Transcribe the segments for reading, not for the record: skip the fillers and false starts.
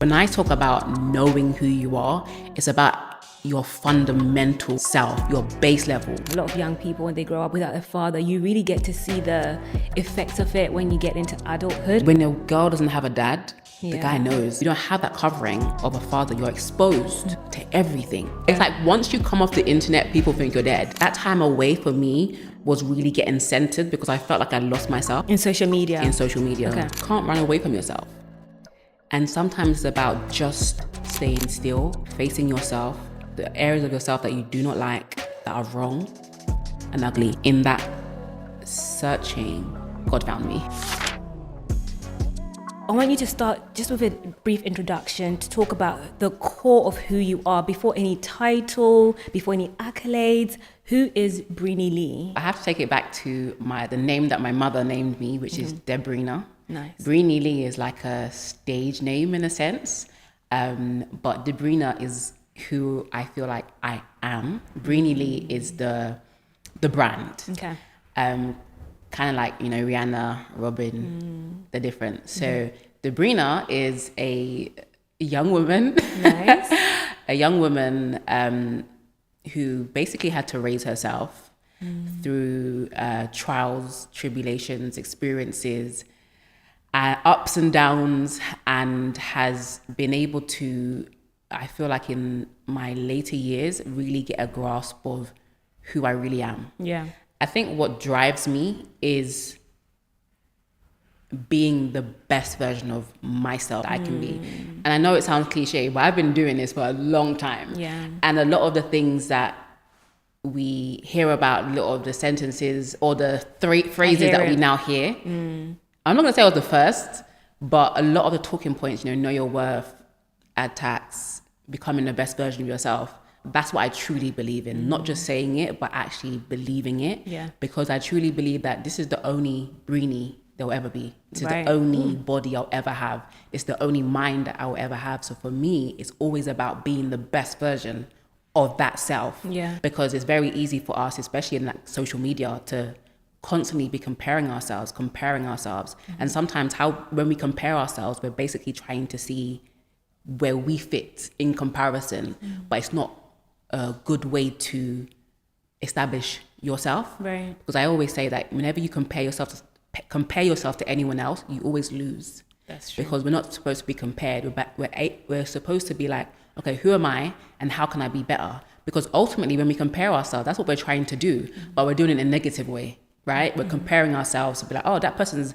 When I talk about knowing who you are, it's about your fundamental self, your base level. A lot of young people, when they grow up without a father, you really get to see the effects of it when you get into adulthood. When a girl doesn't have a dad, the guy knows. You don't have that covering of a father. You're exposed to everything. It's like once you come off the internet, people think you're dead. That time away for me was really getting centered because I felt like I lost myself. In social media? In social media. Okay. You can't run away from yourself. And sometimes it's about just staying still, facing yourself, the areas of yourself that you do not like, that are wrong and ugly. In that searching, God found me. I want you to start just with a brief introduction to talk about the core of who you are before any title, before any accolades. Who is Breeny Lee? I have to take it back to the name that my mother named me, which is Breeny. Nice. Breeny Lee is like a stage name in a sense, but Breeny is who I feel like I am. Breeny Lee is the brand. Okay. Kind of like, Rihanna, Robin, the difference. So Breeny is a young woman. Nice. A young woman who basically had to raise herself through trials, tribulations, experiences, ups and downs, and has been able to, I feel like in my later years, really get a grasp of who I really am. Yeah. I think what drives me is being the best version of myself that I can be. And I know it sounds cliche, but I've been doing this for a long time. Yeah. And a lot of the things that we hear about, a lot of the sentences or the phrases that we now hear, I'm not going to say I was the first, but a lot of the talking points, know your worth, add tax, becoming the best version of yourself. That's what I truly believe in. Not just saying it, but actually believing it. Yeah. Because I truly believe that this is the only Breeny there will ever be. This is Right. the only body I'll ever have. It's the only mind that I will ever have. So for me, it's always about being the best version of that self. Yeah. Because it's very easy for us, especially in like social media, to constantly be comparing ourselves. And sometimes when we compare ourselves, we're basically trying to see where we fit in comparison, but it's not a good way to establish yourself. Right. Because I always say that whenever you compare yourself to anyone else, you always lose. That's true. Because we're not supposed to be compared. We're supposed to be like, okay, who am I and how can I be better? Because ultimately when we compare ourselves, that's what we're trying to do, but we're doing it in a negative way, right? We're comparing ourselves to be like, oh, that person's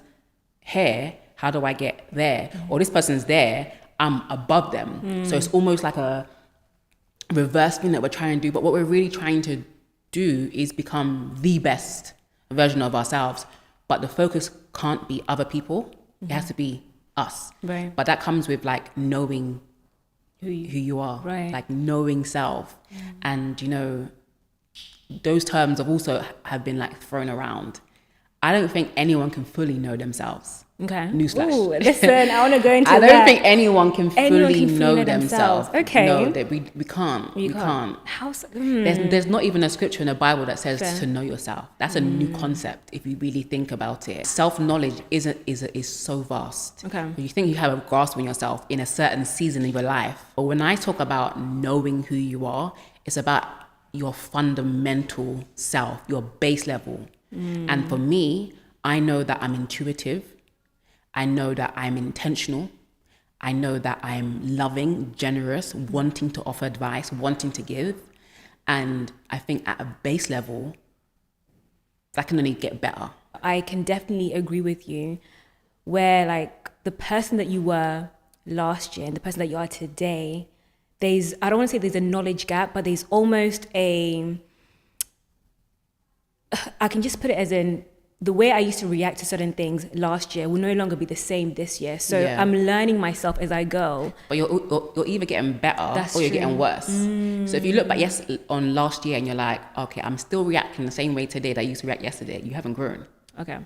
here, how do I get there? Or this person's there, I'm above them. So it's almost like a reverse thing that we're trying to do. But what we're really trying to do is become the best version of ourselves. But the focus can't be other people. It has to be us. Right. But that comes with like knowing who you are, right. Like knowing self. And, those terms have been like thrown around. I don't think anyone can fully know themselves. Okay. Newsflash. Ooh, listen, I want to go into I that. don't think anyone can fully know themselves. Okay. No, we can't. We can't. How so? There's not even a scripture in the Bible that says to know yourself. That's a new concept if you really think about it. Self-knowledge is so vast. Okay. You think you have a grasp on yourself in a certain season of your life. But when I talk about knowing who you are, it's about your fundamental self, your base level. And for me, I know that I'm intuitive. I know that I'm intentional. I know that I'm loving, generous, wanting to offer advice, wanting to give. And I think at a base level, that can only get better. I can definitely agree with you where like the person that you were last year and the person that you are today, I don't want to say there's a knowledge gap, but there's almost I can just put it as in the way I used to react to certain things last year will no longer be the same this year. So Yeah. I'm learning myself as I go. But you're either getting better or you're true. getting worse. So if you look back on last year and you're like, okay, I'm still reacting the same way today that I used to react yesterday, you haven't grown. Okay.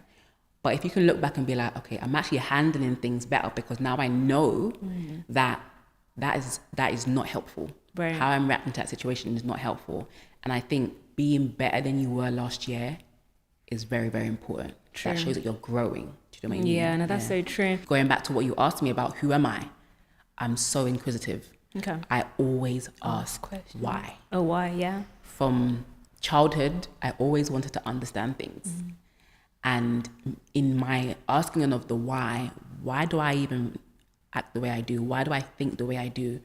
But if you can look back and be like, okay, I'm actually handling things better because now I know that is not helpful. Right. How I'm reacting to that situation is not helpful. And I think being better than you were last year is very, very important. True. That shows that you're growing. Do you know what I mean? Yeah, no, that's so true. Going back to what you asked me about, who am I? I'm so inquisitive. Okay. I always ask questions. why. Oh, why? Yeah. From childhood, I always wanted to understand things. And in my asking of the why do I even act the way I do? Why do I think the way I do?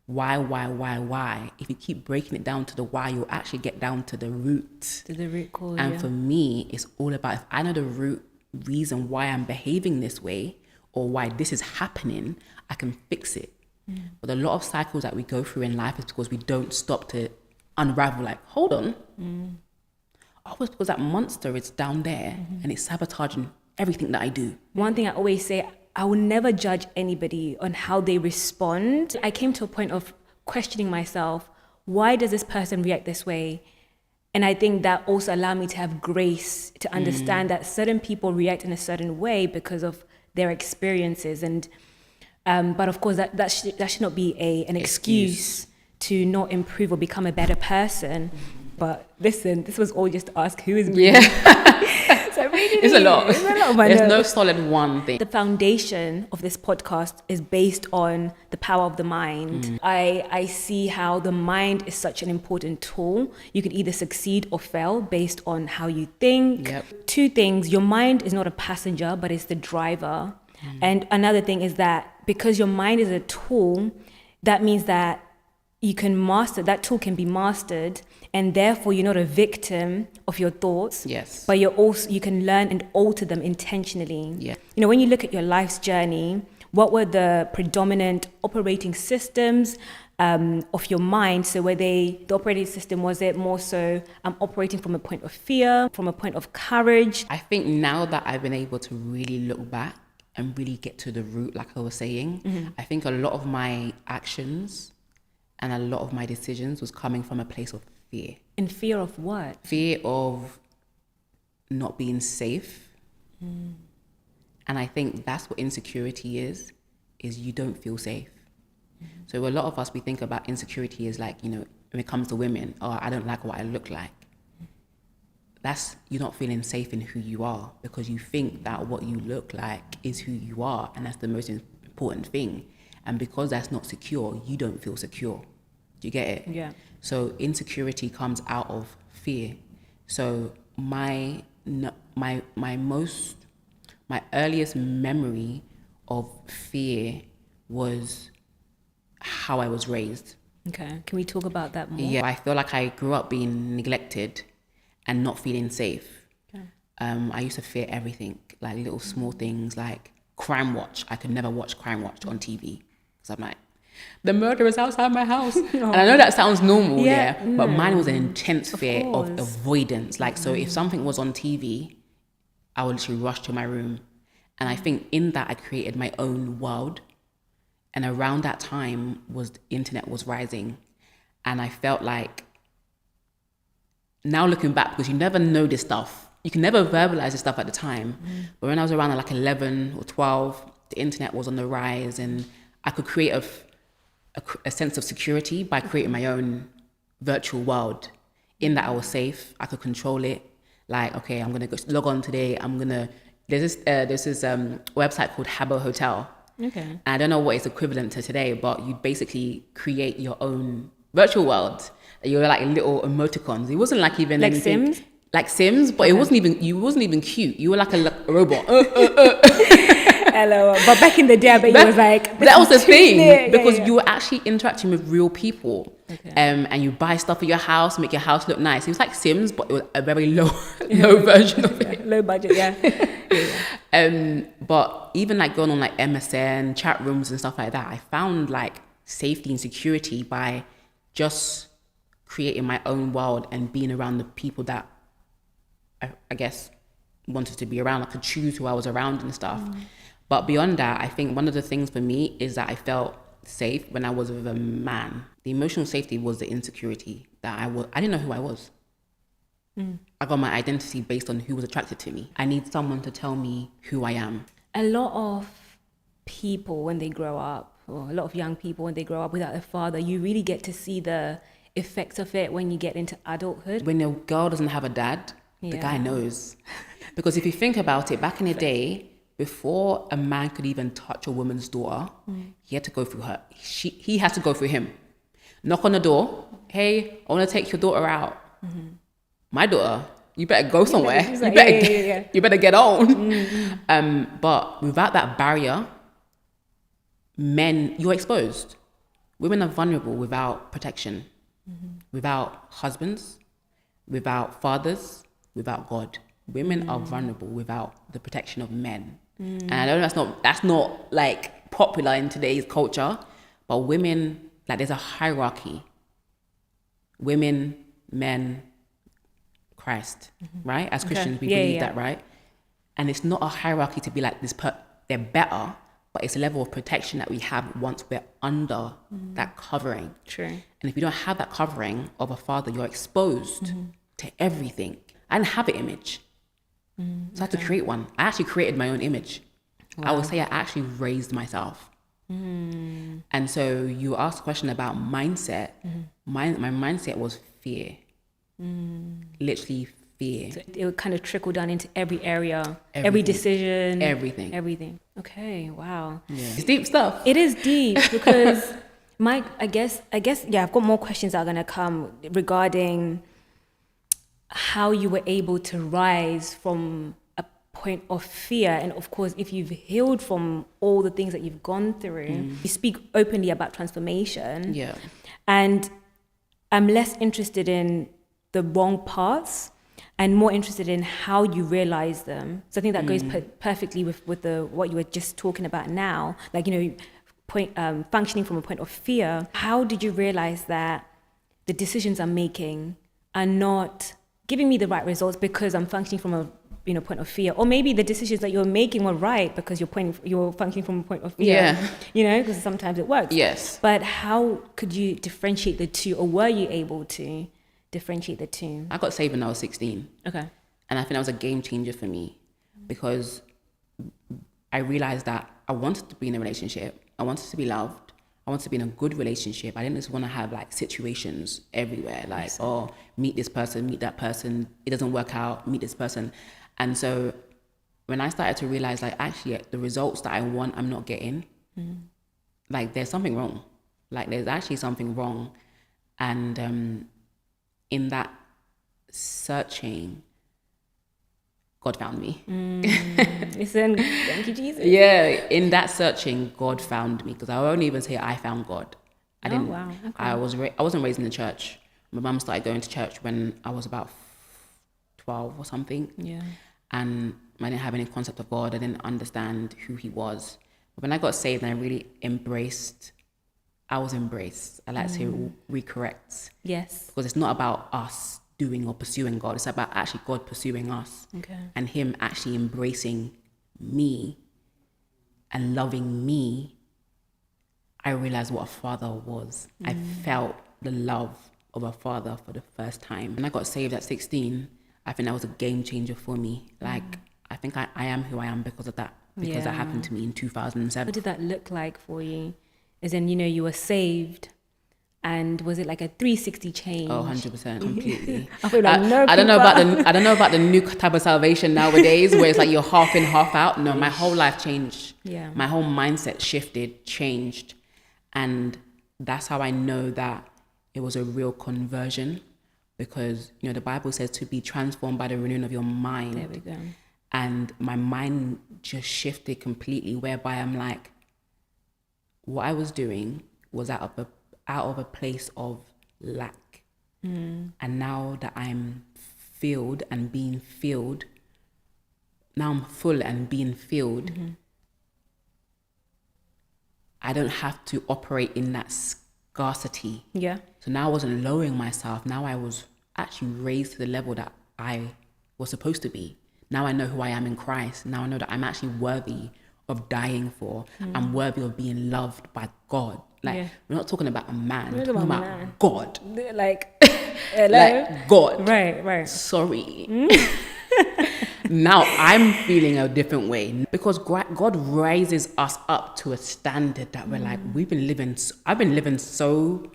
Why? If you keep breaking it down to the why, you'll actually get down to the root. To the root cause. And for me, it's all about, if I know the root reason why I'm behaving this way or why this is happening, I can fix it. But a lot of cycles that we go through in life is because we don't stop to unravel, like, hold on. Oh, it's because that monster is down there and it's sabotaging everything that I do. One thing I always say, I will never judge anybody on how they respond. I came to a point of questioning myself, why does this person react this way? And I think that also allowed me to have grace to understand that certain people react in a certain way because of their experiences. And but of course, that should not be an excuse to not improve or become a better person. But listen, this was all just to ask who is Breeny. So It's a lot. There's no solid one thing. The foundation of this podcast is based on the power of the mind. I see how the mind is such an important tool. You can either succeed or fail based on how you think. Yep. Two things, your mind is not a passenger, but it's the driver. And another thing is that because your mind is a tool, that means that you can master, that tool can be mastered, and therefore you're not a victim of your thoughts. Yes. But you can learn and alter them intentionally. Yeah. You know, when you look at your life's journey, what were the predominant operating systems of your mind? So the operating system, was it more so operating from a point of fear, from a point of courage? I think now that I've been able to really look back and really get to the root, like I was saying, I think a lot of my actions and a lot of my decisions was coming from a place of fear. In fear of what? Fear of not being safe. And I think that's what insecurity is you don't feel safe. So a lot of us, we think about insecurity as like, you know, when it comes to women, oh, I don't like what I look like. That's, you're not feeling safe in who you are because you think that what you look like is who you are, and that's the most important thing. And because that's not secure, you don't feel secure. Do you get it? Yeah. So insecurity comes out of fear. So my earliest memory of fear was how I was raised. Okay. Can we talk about that more? Yeah, I feel like I grew up being neglected and not feeling safe. Okay. I used to fear everything, like little small things like Crime Watch. I could never watch Crime Watch on TV because I'm like, the murderer is outside my house. And I know that sounds normal, but mine was an intense fear of avoidance. Like, so if something was on TV, I would literally rush to my room. And I think in that I created my own world. And around that time the internet was rising. And I felt like, now looking back, because you never know this stuff, you can never verbalize this stuff at the time. But when I was around like 11 or 12, the internet was on the rise, and I could create a sense of security by creating my own virtual world. In that I was safe, I could control it. Like, okay, I'm gonna go log on today. There's this website called Habbo Hotel. Okay. And I don't know what it's equivalent to today, but you basically create your own virtual world. You were like little emoticons. It wasn't like even like anything, Sims? Like Sims, but you wasn't even cute. You were like a robot. Hello. But back in the day, I bet you was like... That was the thing, because yeah. you were actually interacting with real people. Okay. And you buy stuff for your house, make your house look nice. It was like Sims, but it was a very low version of it. Low budget, yeah. But even like going on like MSN, chat rooms and stuff like that, I found like safety and security by just creating my own world and being around the people that I guess wanted to be around. I could choose who I was around and stuff. But beyond that, I think one of the things for me is that I felt safe when I was with a man. The emotional safety was the insecurity that I didn't know who I was. I got my identity based on who was attracted to me. I need someone to tell me who I am. A lot of people when they grow up, or a lot of young people when they grow up without a father, you really get to see the effects of it when you get into adulthood. When a girl doesn't have a dad, the guy knows. Because if you think about it, back in the day, before a man could even touch a woman's daughter, he had to go through her. He had to go through him. Knock on the door. Hey, I want to take your daughter out. My daughter, you better go somewhere. You better get on. But without that barrier, men, you're exposed. Women are vulnerable without protection, without husbands, without fathers, without God. Women are vulnerable without the protection of men. And I know that's not like popular in today's culture, but women, like there's a hierarchy. Women, men, Christ, right? As Christians, we believe that, right? And it's not a hierarchy to be like they're better, but it's a level of protection that we have once we're under that covering. True. And if you don't have that covering of a father, you're exposed to everything. I didn't have an image. So I had to create one. I actually created my own image. Wow. I would say I actually raised myself. And so you asked a question about mindset. My mindset was fear. Literally fear. So it would kind of trickle down into every area, every decision. Everything. Okay, wow. Yeah. It's deep stuff. It is deep because I guess, yeah, I've got more questions that are going to come regarding how you were able to rise from a point of fear. And of course, if you've healed from all the things that you've gone through, you speak openly about transformation. Yeah. And I'm less interested in the wrong parts and more interested in how you realize them. So I think that goes perfectly with what you were just talking about now. Like, functioning from a point of fear. How did you realize that the decisions I'm making are not giving me the right results because I'm functioning from a point of fear, or maybe the decisions that you're making were right because you're functioning from a point of fear. Because sometimes it works. Yes. But how could you differentiate the two, or were you able to differentiate the two? I got saved when I was 16. Okay. And I think that was a game changer for me because I realized that I wanted to be in a relationship. I wanted to be loved. I wanted to be in a good relationship. I didn't just want to have like situations everywhere, like, meet this person, meet that person. It doesn't work out, meet this person. And so when I started to realize like, actually the results that I want, I'm not getting, like there's something wrong. Like there's actually something wrong. And in that searching, God found me. Listen, thank you, Jesus. Yeah, in that searching, God found me, because I won't even say I found God. I didn't. Wow. Okay. I wasn't raised in the church. My mum started going to church when I was about 12 or something. Yeah. And I didn't have any concept of God. I didn't understand who He was. But when I got saved and I really I was embraced. I like to say recorrect. Yes. Because it's not about us doing or pursuing God. It's about actually God pursuing us. Okay. And Him actually embracing me and loving me. I realized what a father was. I felt the love of a father for the first time. When I got saved at 16, I think that was a game changer for me. Like, I think I am who I am because of that. Because that happened to me in 2007. What did that look like for you? As in, you were saved, and was it like a 360 change? Oh, 100%, completely. I feel like I don't know about the new type of salvation nowadays, where it's like you're half in, half out. No, my whole life changed. Yeah. My whole mindset shifted, changed, and that's how I know that it was a real conversion, because the Bible says to be transformed by the renewing of your mind. There we go. And my mind just shifted completely, whereby I'm like, what I was doing was out of a place of lack. And now that I'm filled and being filled, now I'm full and being filled, I don't have to operate in that scarcity. Yeah. So now I wasn't lowering myself. Now I was actually raised to the level that I was supposed to be. Now I know who I am in Christ. Now I know that I'm actually worthy of dying for. I'm worthy of being loved by God. Like, we're not talking about a man. We're talking about God. Like, hello? Like God. Right. Sorry. Now I'm feeling a different way, because God raises us up to a standard that we're like, I've been living so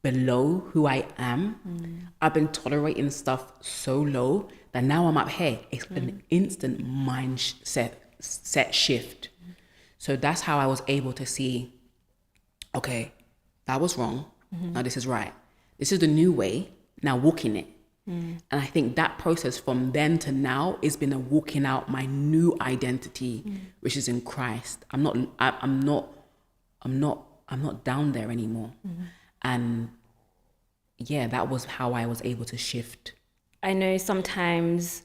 below who I am. I've been tolerating stuff so low that now I'm up here. It's an instant mindset set shift. So that's how I was able to see, okay, that was wrong. Now this is right. This is the new way. Now walk in it. And I think that process from then to now has been a walking out my new identity, which is in Christ. I'm not down there anymore. And yeah, that was how I was able to shift. I know sometimes,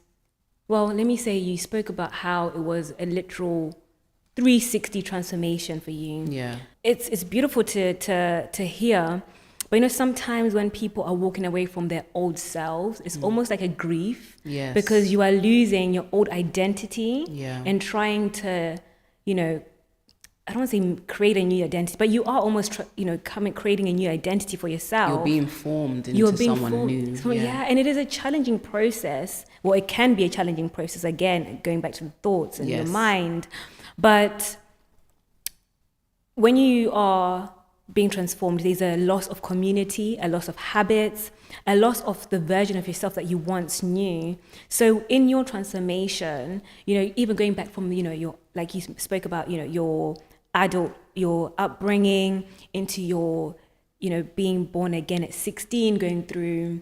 well, let me say, you spoke about how it was a literal 360 transformation for you. Yeah. It's beautiful to hear. But you know, sometimes when people are walking away from their old selves, it's almost like a grief. Yes. Because you are losing your old identity. Yeah. And trying to, you know, I don't want to say create a new identity, but you are almost, creating a new identity for yourself. You're being formed into someone new. So, yeah, and it is a challenging process. Well, it can be a challenging process, again, going back to the thoughts and your mind. But when you are being transformed, there's a loss of community, a loss of habits, a loss of the version of yourself that you once knew. So in your transformation, you know, even going back from, you know, your, like you spoke about, you know, your upbringing into your, you know, being born again at 16, going through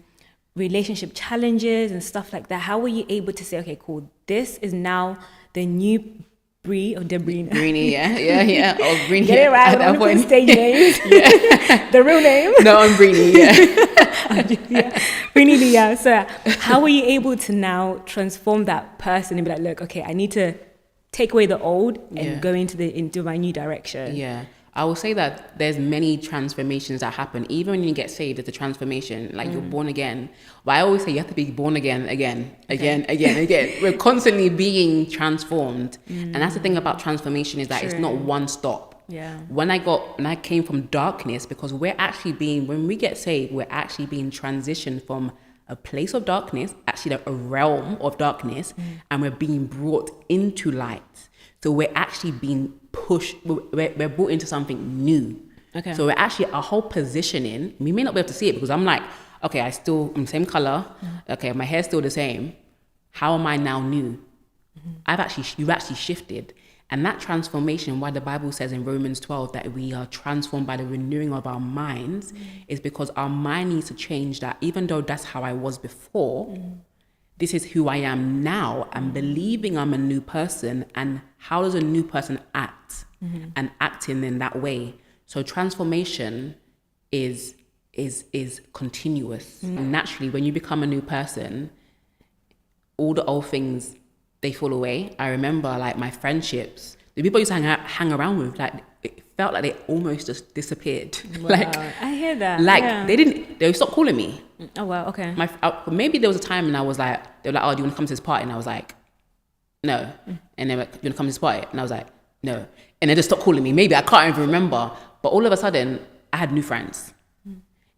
relationship challenges and stuff like that. How were you able to say, okay, cool, this is now the new Bree or Breeny? Breeny, yeah. Or Breeny. Get it right. I don't want to put stage names. The real name. No, I'm Breeny, yeah. Breeny Lee, yeah. So how were you able to now transform that person and be like, look, okay, I need to take away the old and go into my new direction? Yeah. I will say that there's many transformations that happen. Even when you get saved, it's a transformation. Like you're born again. But I always say you have to be born again. We're constantly being transformed. And that's the thing about transformation, is that it's not one stop. Yeah. When I came from darkness, because when we get saved, we're actually being transitioned from a place of darkness, actually a realm of darkness, and we're being brought into light. So we're actually being pushed, we're brought into something new. Okay. So we're actually, our whole positioning, we may not be able to see it because I'm like, okay, I'm the same color. Okay, my hair's still the same. How am I now new? You've actually shifted. And that transformation, why the Bible says in Romans 12 that we are transformed by the renewing of our minds, is because our mind needs to change, that even though that's how I was before, this is who I am now. I'm believing I'm a new person. And how does a new person act? And acting in that way. So transformation is continuous. And naturally, when you become a new person, all the old things, they fall away. I remember like my friendships, the people I used to hang around with, like it felt like they almost just disappeared. Wow. Like I hear that. Like they stopped calling me. Oh wow, okay. Maybe there was a time and I was like, they were like, oh, do you want to come to this party? And I was like, no. And they were like, do you want to come to this party? And I was like, no. And they just stopped calling me. Maybe I can't even remember. But all of a sudden, I had new friends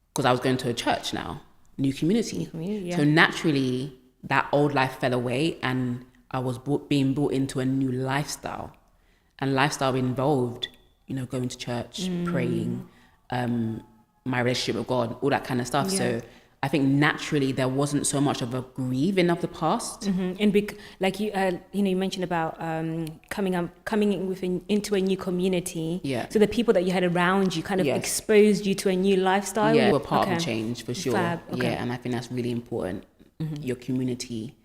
because I was going to a church now, new community. So naturally, that old life fell away and I was being brought into a new lifestyle. And lifestyle involved, you know, going to church, praying, my relationship with God, all that kind of stuff. So I think naturally there wasn't so much of a grieving of the past. And like you mentioned about coming into a new community. Yeah. So the people that you had around you kind of exposed you to a new lifestyle. Yeah, were part of the change for sure. Fab. Okay. Yeah, and I think that's really important. Your community,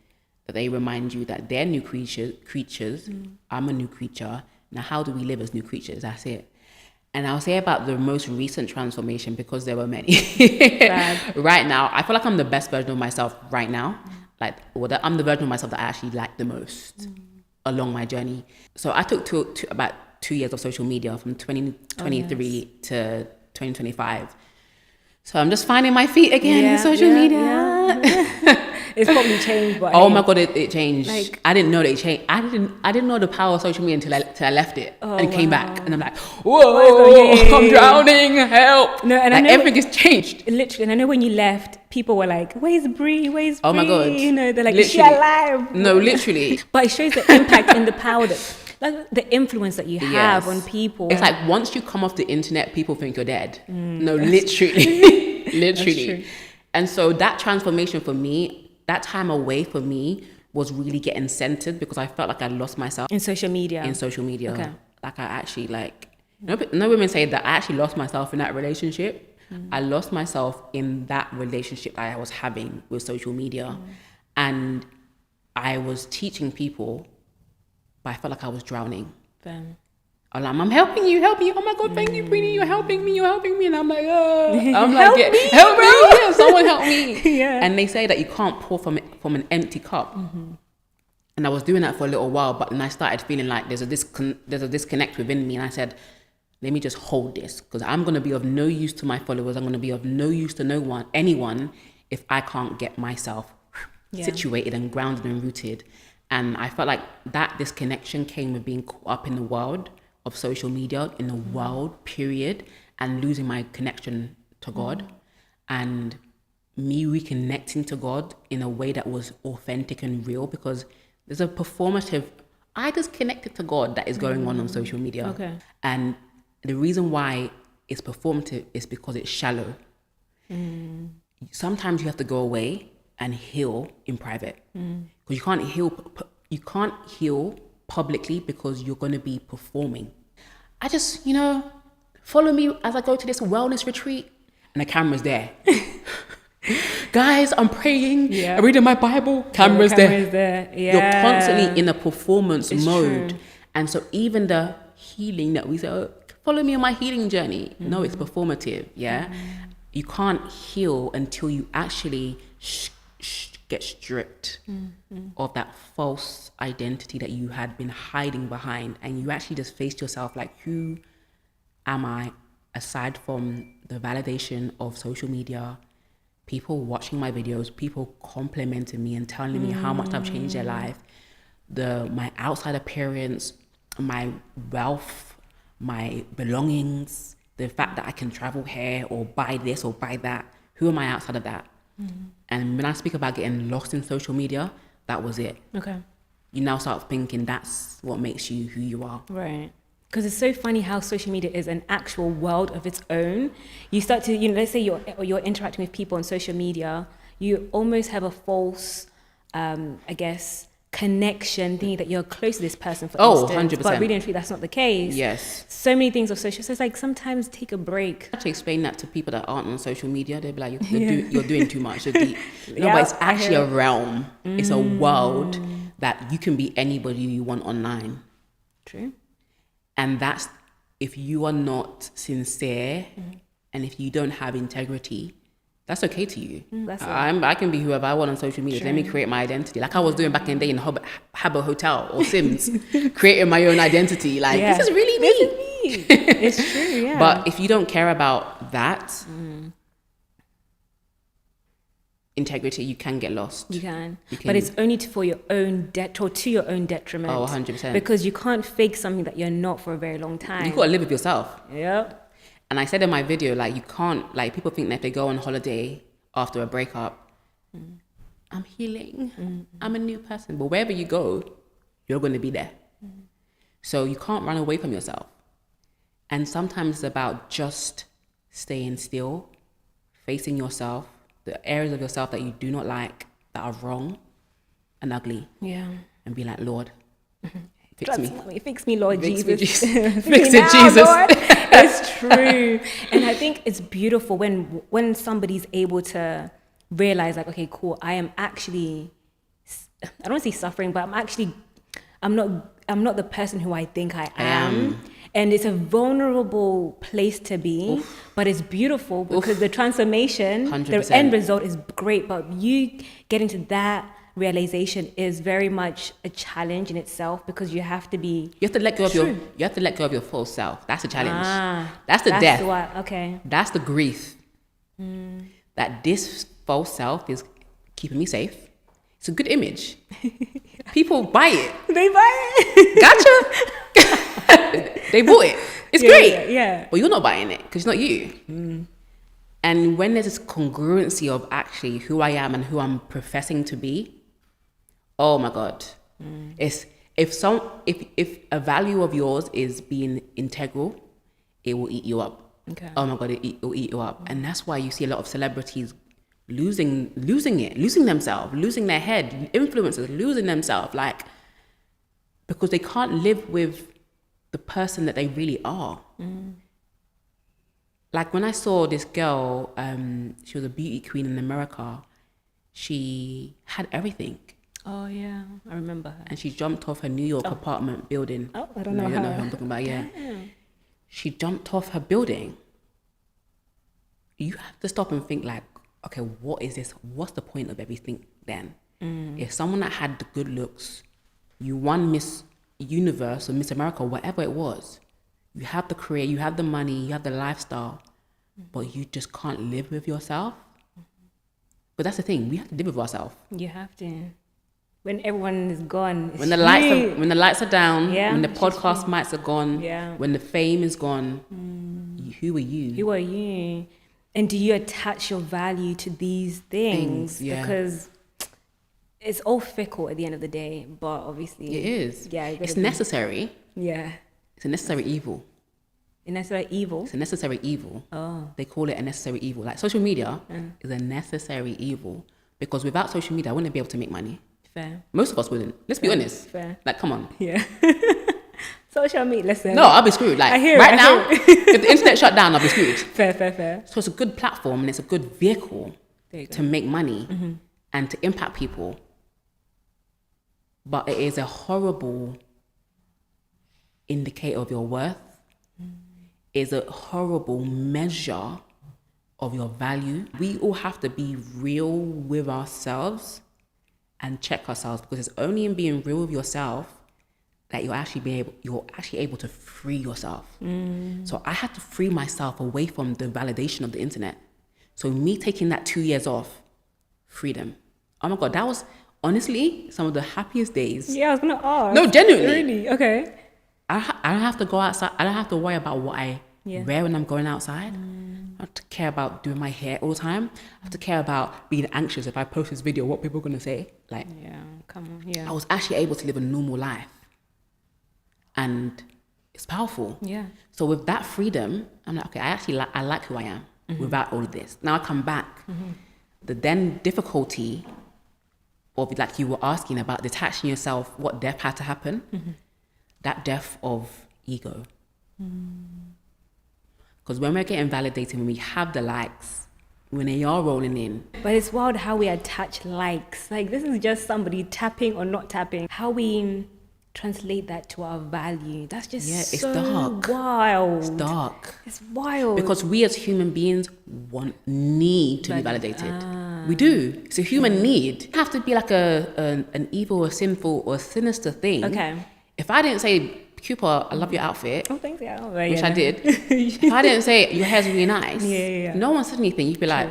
that they remind you that they're new creatures. I'm a new creature. Now, how do we live as new creatures? That's it. And I'll say about the most recent transformation, because there were many. Right now, I feel like I'm the best version of myself right now. I'm the version of myself that I actually like the most along my journey. So I took about 2 years of social media from 2023 to 2025. So I'm just finding my feet again in social media. It's probably changed, but oh my God, it changed. Like, I didn't know that it changed. I didn't know the power of social media until I left it and came back, and I'm like, whoa, I'm drowning, help! No, and like, everything has changed. Literally, and I know when you left, people were like, "Where's Bree? Where's Bree?" Oh my God, you know, they're like, "Is she alive?" No, literally. But it shows the impact and the power like the influence that you have on people. It's like once you come off the internet, people think you're dead. No, literally, literally. And so that transformation for me, that time away for me was really getting centered because I felt like I lost myself In social media. Okay. Like I actually no women say that I actually lost myself in that relationship. I lost myself in that relationship that I was having with social media. And I was teaching people, but I felt like I was drowning. Fair. I'm helping you. Oh my God, thank you, Breeny. You're helping me. And I'm like, I'm help like, me, help me. Yeah, someone help me. Yeah. And they say that you can't pour from an empty cup. And I was doing that for a little while, but then I started feeling like there's a disconnect within me. And I said, let me just hold this, because I'm going to be of no use to my followers. I'm going to be of no use to anyone, if I can't get myself situated and grounded and rooted. And I felt like that disconnection came with being caught up in the world of social media, in the world, period, and losing my connection to God, and me reconnecting to God in a way that was authentic and real, because there's a performative, I just connected to God that is going on social media. Okay. And the reason why it's performative is because it's shallow. Sometimes you have to go away and heal in private, because you can't heal publicly, because you're going to be performing. I just, follow me as I go to this wellness retreat, and the camera's there. Guys, I'm praying, I'm reading my Bible, camera's there. Yeah. You're constantly in a performance mode. True. And so even the healing that we say, follow me on my healing journey. No, it's performative, You can't heal until you actually get stripped of that false identity that you had been hiding behind, and you actually just face yourself like, who am I aside from the validation of social media, people watching my videos, people complimenting me and telling me how much I've changed their life, my outside appearance, my wealth, my belongings, the fact that I can travel here or buy this or buy that. Who am I outside of that? And when I speak about getting lost in social media, that was it. Okay. You now start thinking that's what makes you who you are. Right. Because it's so funny how social media is an actual world of its own. You start to, let's say you're interacting with people on social media, you almost have a false, connection, thinking that you're close to this person, for instance. 100%. But really and truly, that's not the case. Yes. So many things of social. So it's like, sometimes take a break. I have to explain that to people that aren't on social media. They'll be like, you're doing too much. You're deep. But it's actually a realm. It's a world that you can be anybody you want online. True. And that's, if you are not sincere and if you don't have integrity, that's okay to you. I can be whoever I want on social media. Let me create my identity. Like I was doing back in the day in Habbo Hotel or Sims, creating my own identity. Like, this is really me. It's true, yeah. But if you don't care about that, integrity, you can get lost. You can. But it's only for your own to your own detriment. 100%. Because you can't fake something that you're not for a very long time. You got to live with yourself. Yep. And I said in my video, like, you can't, like, people think that if they go on holiday after a breakup, I'm healing, I'm a new person. But wherever you go, you're going to be there. So you can't run away from yourself. And sometimes it's about just staying still, facing yourself, the areas of yourself that you do not like, that are wrong and ugly. Yeah. And be like, Lord, fix me. Fix me, Lord Fix Jesus. me, Jesus. Fix it, Jesus. Lord. It's true. And I think it's beautiful when somebody's able to realize, like, okay, cool, I am actually, I don't want to say suffering, but I'm not the person who I think I am. And it's a vulnerable place to be, but it's beautiful because the transformation, 100%. the end result is great, but you getting to that realization is very much a challenge in itself, because you have to let go of your full self. That's a challenge. That's the death. That's the grief. That this false self is keeping me safe. It's a good image. People buy it. They buy it. Gotcha. They bought it. It's great. Yeah. But you're not buying it because it's not you. And when there's this congruency of actually who I am and who I'm professing to be, oh my God. It's if a value of yours is being integral, it will eat you up. Okay. Oh my God, it will eat you up. And that's why you see a lot of celebrities losing themselves, losing their head, influencers losing themselves, like, because they can't live with the person that they really are. Like when I saw this girl, she was a beauty queen in America. She had everything. Oh yeah, I remember her. And she jumped off her New York apartment building. Oh, I don't know You her. don't know who I'm talking about, yeah. Damn. She jumped off her building. You have to stop and think like, okay, what is this? What's the point of everything then? If someone that had the good looks, you won Miss Universe or Miss America, whatever it was, you have the career, you have the money, you have the lifestyle, but you just can't live with yourself. But that's the thing, we have to live with ourselves. You have to. When everyone is gone, it's When the lights are down, Yeah, when the it's podcast mics are gone, Yeah. when the fame is gone, who are you? Who are you? And do you attach your value to these things? Yeah. Because it's all fickle at the end of the day, but obviously It is. Yeah, you gotta It's be- necessary. Yeah, It's a necessary evil. and that's like evil. It's a necessary evil. Oh, They call it a necessary evil. Like social media is a necessary evil, because without social media, I wouldn't be able to make money. fair. Most of us wouldn't. Let's be honest. Fair. Like, come on. Yeah. Social media. Listen. No, I'll be screwed. Like I hear right it, I now, hear if the internet shut down, I'll be screwed. Fair. So it's a good platform and it's a good vehicle There you go. to make money and to impact people. But it is a horrible indicator of your worth. It's a horrible measure of your value. We all have to be real with ourselves and check ourselves, because it's only in being real with yourself that you're actually able to free yourself. So I had to free myself away from the validation of the internet. So me taking that 2 years off, freedom. Oh my God, that was honestly some of the happiest days. Yeah, I was gonna ask. No, genuinely. Really? Okay. I don't have to go outside. I don't have to worry about what I Yeah. wear when I'm going outside. I have to care about doing my hair all the time. I have to care about being anxious if I post this video, what people are going to say. Like, Yeah. Come on. Yeah. I was actually able to live a normal life. And it's powerful. Yeah. So with that freedom, I'm like, okay, I like who I am without all of this. Now I come back. The then difficulty of, like you were asking about detaching yourself, what death had to happen, that death of ego. Because when we're getting validated, when we have the likes, when they are rolling in, But it's wild how we attach likes. Like, this is just somebody tapping or not tapping. How we translate that to our value. That's just it's so dark. wild. it's dark. It's wild. Because we as human beings need to be validated. We do. It's a human need. It have to be like an evil or sinful or sinister thing. Okay. If I didn't say, Kupa, I love your outfit, Oh, thanks. Yeah. Oh, which yeah. I did. If I didn't say, your hair's really nice, Yeah. no one said anything. You'd be like,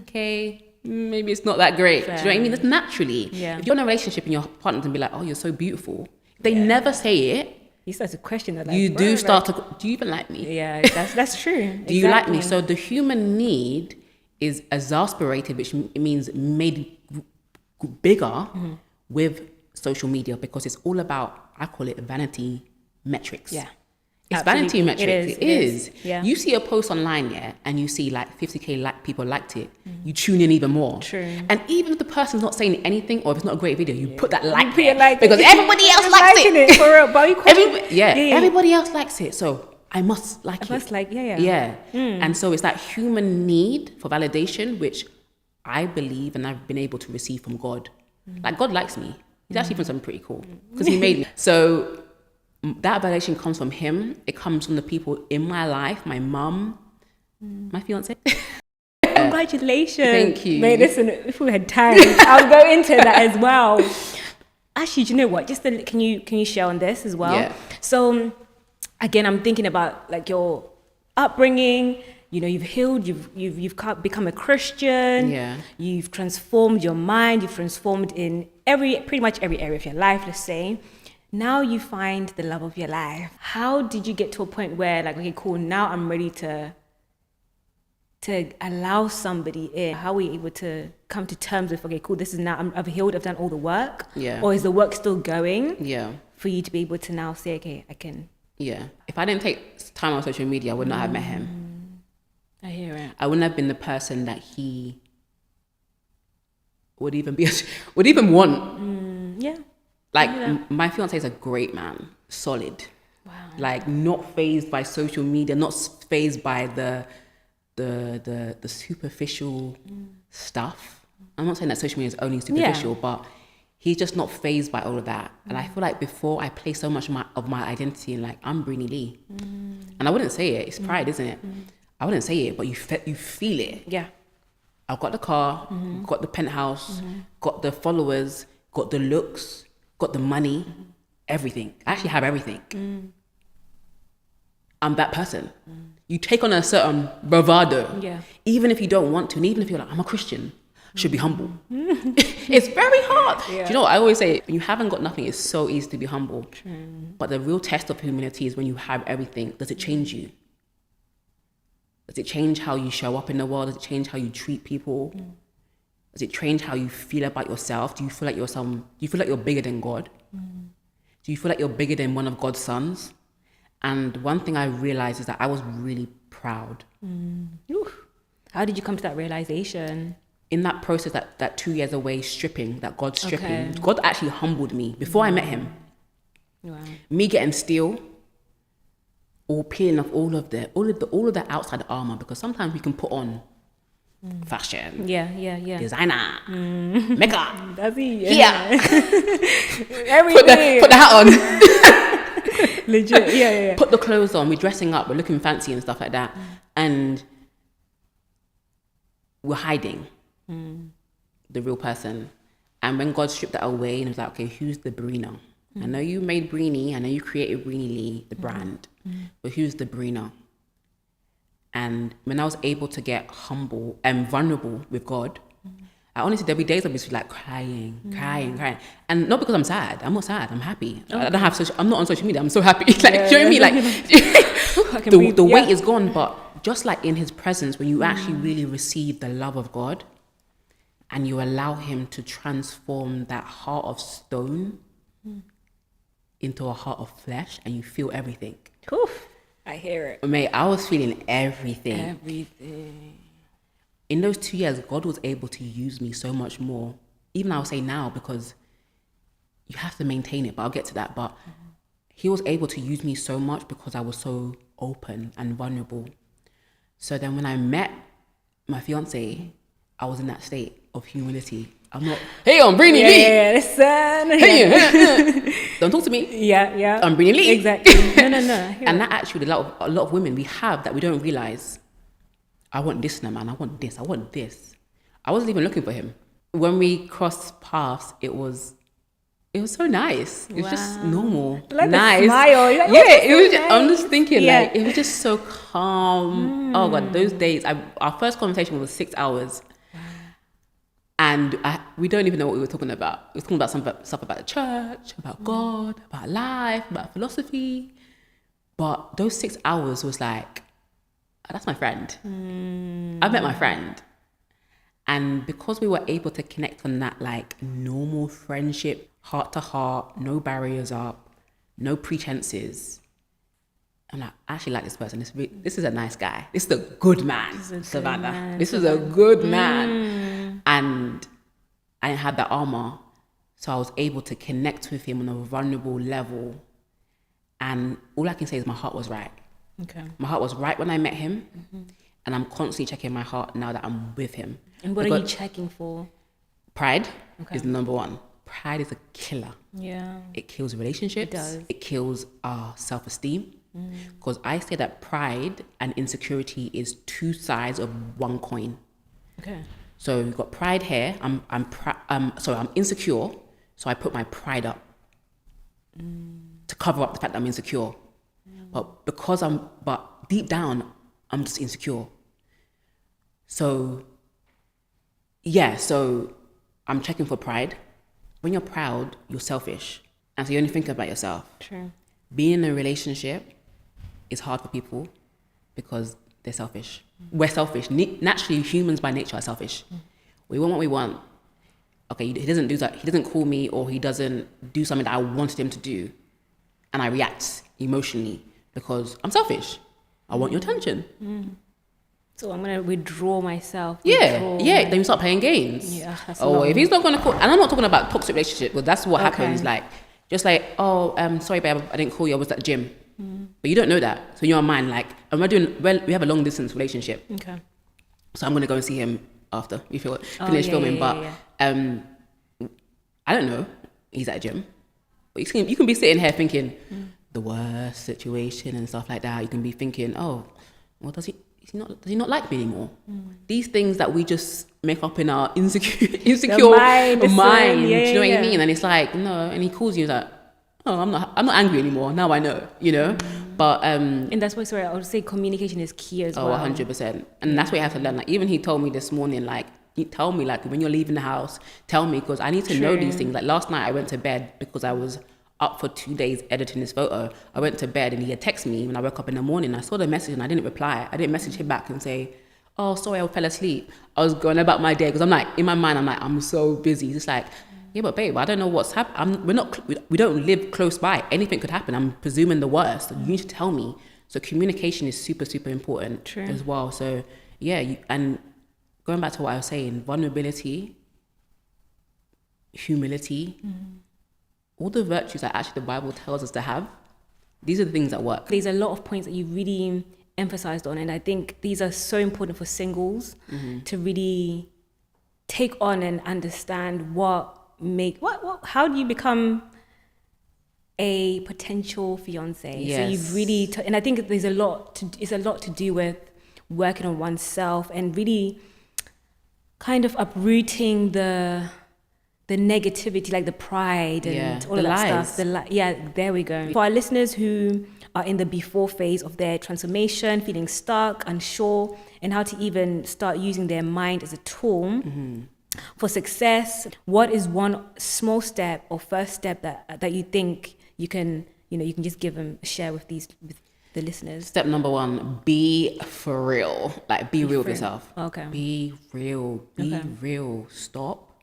okay, maybe it's not that great. Do you know what I mean? That's naturally. Yeah. If you're in a relationship and your partner can be like, oh, you're so beautiful. If they never say it, You start to question that. Like, you do bro, start to, do you even like me? Like, yeah, that's true. Do you like me? So the human need is exasperated, which means made bigger with social media, because it's all about, I call it vanity metrics. Yeah. It's Absolutely. vanity metrics. It is. Yeah. You see a post online, and you see like 50K people liked it, you tune in even more. True. And even if the person's not saying anything, or if it's not a great video, you put that like put your there, like because there. everybody else likes Liking it. for real, but you question- Everybody else likes it, so I must like it. I must like, yeah. And so it's that human need for validation, which I believe and I've been able to receive from God. Like, God likes me. He's actually done something pretty cool, because he made me. So that validation comes from him. It comes from the people in my life, my mum, my fiance. Congratulations. Thank you. Mate, listen, if we had time, I'll go into that as well. Actually, do you know what? Just can you share on this as well? Yeah. So again, I'm thinking about like your upbringing. You know, you've healed, you've become a Christian. Yeah. You've transformed your mind. You've transformed in pretty much every area of your life, let's say. Now you find the love of your life. How did you get to a point where, like, okay, cool, now I'm ready to allow somebody in? How are we able to come to terms with, okay, cool, this is now, I've healed, I've done all the work? Yeah. Or is the work still going? Yeah. For you to be able to now say, okay, I can. Yeah. If I didn't take time on social media, I would not have met him. I hear it. I wouldn't have been the person that he would even want. Yeah. Like, my fiance is a great man, solid. Wow. Like, not fazed by social media, not fazed by the superficial stuff. I'm not saying that social media is only superficial, but he's just not fazed by all of that. And I feel like before I place so much of my identity in, like, I'm Breeny Lee. And I wouldn't say it. It's pride, isn't it? I wouldn't say it, but you feel it. Yeah. I've got the car, got the penthouse, got the followers, got the looks, got the money, everything. I actually have everything. I'm that person. You take on a certain bravado, even if you don't want to, and even if you're like, I'm a Christian, should be humble. It's very hard. Do you know what I always say? When you haven't got nothing, it's so easy to be humble. But the real test of humility is when you have everything. Does it change you? Does it change how you show up in the world? Does it change how you treat people? Does it change how you feel about yourself? Do you feel like do you feel like you're bigger than God? Do you feel like you're bigger than one of God's sons? And one thing I realized is that I was really proud. How did you come to that realization? In that process, that 2 years away stripping, that God stripping, God actually humbled me before I met him. Wow. Me getting steel, or peeling off all of the outside armor, because sometimes we can put on fashion, designer, makeup, that's it. Everything. Put the hat on. Legit, Put the clothes on. We're dressing up. We're looking fancy and stuff like that, and we're hiding the real person. And when God stripped that away and was like, okay, who's the Breena? I know you made Breeny. I know you created Breeny Lee, the brand, but who's the Breena? And when I was able to get humble and vulnerable with God, I honestly, there'll be days I'll be like crying. And not because I'm sad. I'm not sad. I'm happy. Okay. I'm not on social media. I'm so happy. Like, do you know what I mean? Like, the weight is gone. But just like in his presence, when you actually really receive the love of God and you allow him to transform that heart of stone into a heart of flesh, and you feel everything. Oof, I hear it. Mate, I was feeling everything. In those 2 years, God was able to use me so much more. Even I would say now, because you have to maintain it, but I'll get to that. But he was able to use me so much because I was so open and vulnerable. So then when I met my fiance, I was in that state of humility. I'm not, hey, I'm Breeny Lee. Yeah, listen. Hey, don't talk to me. Yeah. I'm Breeny Lee. Exactly. No. And that actually, a lot of women we have that we don't realize. I want this in a man. I want this. I want this. I wasn't even looking for him. When we crossed paths, it was so nice. It was just normal, like nice. The smile. Like, it was. Nice. I'm just thinking, like, it was just so calm. Oh God, those days. Our first conversation was 6 hours. And we don't even know what we were talking about. We were talking about some stuff about the church, about God, about life, about philosophy. But those 6 hours was like, oh, that's my friend. I met my friend. And because we were able to connect on that like normal friendship, heart to heart, no barriers up, no pretenses, I'm like, I actually like this person. This is a nice guy. This is a good man, Savannah. This is a good man. And I had that armor. So I was able to connect with him on a vulnerable level. And all I can say is my heart was right. Okay. My heart was right when I met him. And I'm constantly checking my heart now that I'm with him. And what are you checking for? Pride is number one. Pride is a killer. Yeah. It kills relationships. It does. It kills our self-esteem. Because I say that pride and insecurity is two sides of one coin. Okay. So you've got pride here. I'm insecure. So I put my pride up to cover up the fact that I'm insecure. But but deep down, I'm just insecure. So I'm checking for pride. When you're proud, you're selfish. And so you only think about yourself. True. Being in a relationship is hard for people because they're selfish. We're selfish. Naturally, humans by nature are selfish. We want what we want. Okay, he doesn't do that. He doesn't call me, or he doesn't do something that I wanted him to do. And I react emotionally because I'm selfish. I want your attention. So I'm gonna withdraw myself. Yeah. Then you start playing games. Yeah, that's Oh, long. if he's not gonna call, and I'm not talking about toxic relationship, but that's what Okay. happens. Like, just like, oh, sorry, babe, I didn't call you. I was at the gym. But you don't know that. So in your mind, like, and we have a long distance relationship. Okay. So I'm gonna go and see him after we finish yeah, filming. yeah, But I don't know. He's at a gym. But you can be sitting here thinking the worst situation and stuff like that. You can be thinking, oh, well, does he not like me anymore? These things that we just make up in our insecure mind. Do you know what I mean? And it's like, no, and he calls you like, oh, I'm not angry anymore. Now I know, you know. But and that's why, sorry, I would say communication is key as well. 100%. And that's what you have to learn. Like, even he told me this morning, like, he told me, like, when you're leaving the house, tell me, because I need to know these things. Like, last night I went to bed because I was up for 2 days editing this photo. I went to bed and he had texted me when I woke up in the morning. I saw the message and I didn't reply. I didn't message him back and say, oh, sorry, I fell asleep. I was going about my day because I'm like, in my mind, I'm so busy. It's like, yeah, but babe, I don't know what's happening. We don't live close by. Anything could happen. I'm presuming the worst. You need to tell me. So communication is super, super important as well. So yeah, and going back to what I was saying, vulnerability, humility, all the virtues that actually the Bible tells us to have, these are the things that work. There's a lot of points that you really emphasized on, and I think these are so important for singles to really take on and understand how do you become a potential fiance. Yes. So you've really and I think it's a lot to do with working on oneself and really kind of uprooting the negativity, like the pride and all of that stuff. There we go. For our listeners who are in the before phase of their transformation, feeling stuck, unsure, and how to even start using their mind as a tool for success, what is one small step or first step that you think you can just give them a share with the listeners? Step number 1, be for real. Like, be real with yourself. Okay. Be real. Be real. Stop.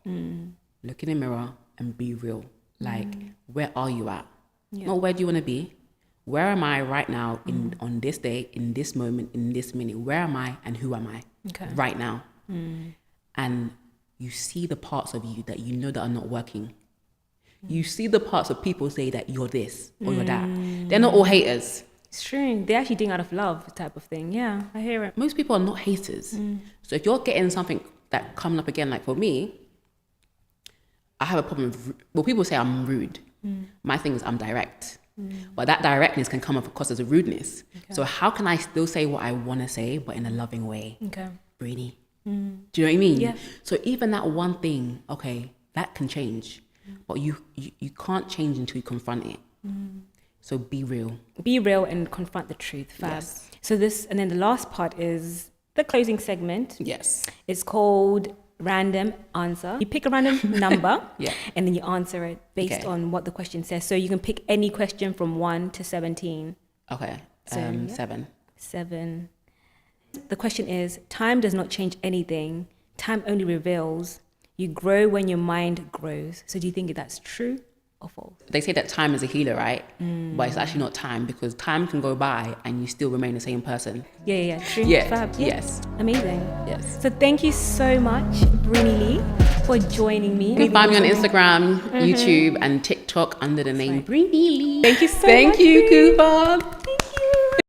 Look in the mirror and be real. Like, where are you at? Not where do you want to be? Where am I right now on this day, in this moment, in this minute? Where am I and who am I right now? And you see the parts of you that you know that are not working. You see the parts of people say that you're this or you're that. They're not all haters. It's true. They're actually doing out of love type of thing. Yeah, I hear it. Most people are not haters. So if you're getting something that coming up again, like for me, I have a problem with, people say I'm rude. My thing is I'm direct. But that directness can come across as a rudeness. So how can I still say what I want to say, but in a loving way? Breeny. Do you know what I mean? Yeah. So even that one thing, okay, that can change. But you can't change until you confront it. So be real. Be real and confront the truth. Fab. Yes. So and then the last part is the closing segment. Yes. It's called random answer. You pick a random number and then you answer it based on what the question says. So you can pick any question from 1 to 17. Okay. So, 7. 7. The question is, time does not change anything. Time only reveals. You grow when your mind grows. So do you think that's true or false? They say that time is a healer, right? But it's actually not time, because time can go by and you still remain the same person. Yeah, true. Yeah. Fab. Yeah. Yes. Amazing. Yes. So thank you so much, Breeny Lee, for joining me. You can find me on Instagram, YouTube, and TikTok under the name Breeny Lee. Thank you so much. Thank you, Kupa.